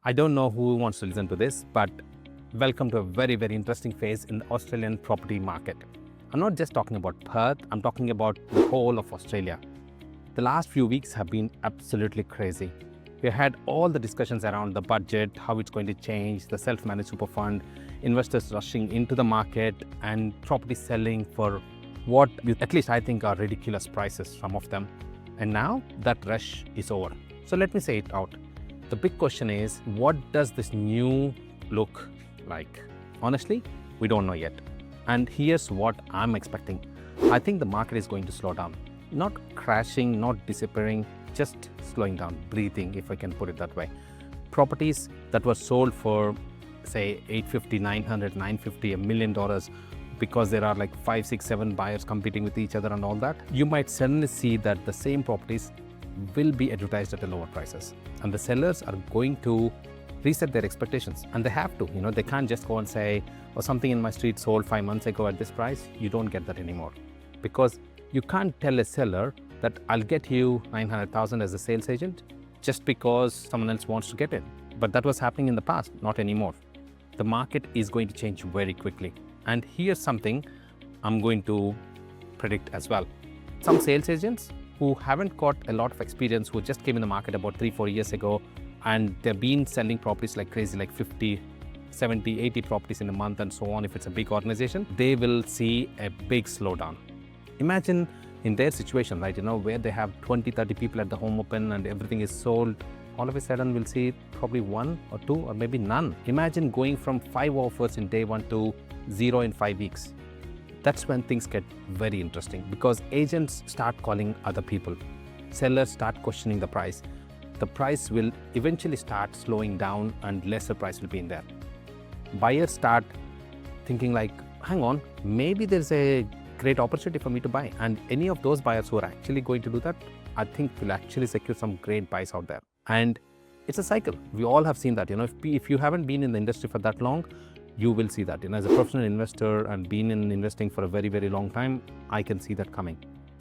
I don't know who wants to listen to this, but welcome to a very, very interesting phase in the Australian property market. I'm not just talking about Perth, I'm talking about the whole of Australia. The last few weeks have been absolutely crazy. We had all the discussions around the budget, how it's going to change, the self-managed super fund, investors rushing into the market, and property selling for what at least I think are ridiculous prices, some of them. And now that rush is over. So let me say it out. The big question is, what does this new look like? Honestly, we don't know yet. And here's what I'm expecting. I think the market is going to slow down. Not crashing, not disappearing, just slowing down, breathing, if I can put it that way. Properties that were sold for, say, $850, $900, $950, $1 million, because there are like 5, 6, 7 buyers competing with each other and all that, you might suddenly see that the same properties will be advertised at lower prices. And the sellers are going to reset their expectations. And they have to, they can't just go and say, oh, something in my street sold 5 months ago at this price. You don't get that anymore. Because you can't tell a seller that I'll get you 900,000 as a sales agent just because someone else wants to get it. But that was happening in the past, not anymore. The market is going to change very quickly. And here's something I'm going to predict as well. Some sales agents who haven't got a lot of experience, who just came in the market about 3-4 years ago, and they've been selling properties like crazy, like 50, 70, 80 properties in a month and so on. If it's a big organization, they will see a big slowdown. Imagine in their situation, right, where they have 20, 30 people at the home open and everything is sold. All of a sudden, we'll see probably 1 or 2 or maybe none. Imagine going from 5 offers in day 1 to 0 in 5 weeks. That's when things get very interesting, because agents start calling other people. Sellers start questioning the price. The price will eventually start slowing down and lesser price will be in there. Buyers start thinking like, hang on, maybe there's a great opportunity for me to buy. And any of those buyers who are actually going to do that, I think will actually secure some great buys out there. And it's a cycle. We all have seen that. If you haven't been in the industry for that long, you will see that. As a professional investor and been in investing for a very, very long time, I can see that coming.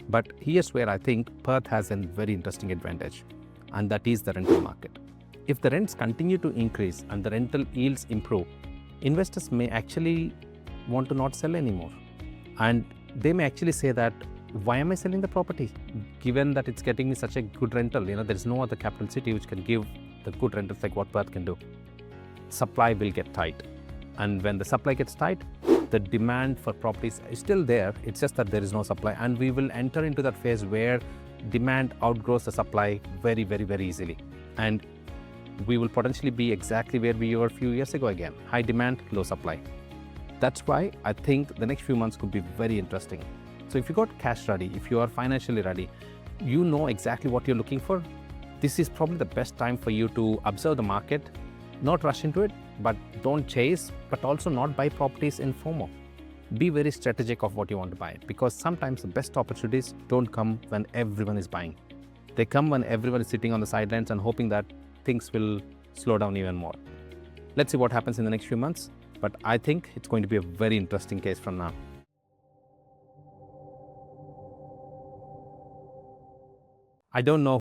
But here's where I think Perth has a very interesting advantage, and that is the rental market. If the rents continue to increase and the rental yields improve, investors may actually want to not sell anymore. And they may actually say that, why am I selling the property? Given that it's getting me such a good rental, there's no other capital city which can give the good rentals like what Perth can do. Supply will get tight. And when the supply gets tight, the demand for properties is still there. It's just that there is no supply. And we will enter into that phase where demand outgrows the supply very, very, very easily. And we will potentially be exactly where we were a few years ago again. High demand, low supply. That's why I think the next few months could be very interesting. So if you got cash ready, if you are financially ready, you know exactly what you're looking for, this is probably the best time for you to observe the market, not rush into it, but don't chase, but also not buy properties in FOMO. Be very strategic of what you want to buy, because sometimes the best opportunities don't come when everyone is buying. They come when everyone is sitting on the sidelines and hoping that things will slow down even more. Let's see what happens in the next few months, but I think it's going to be a very interesting case from now. I don't know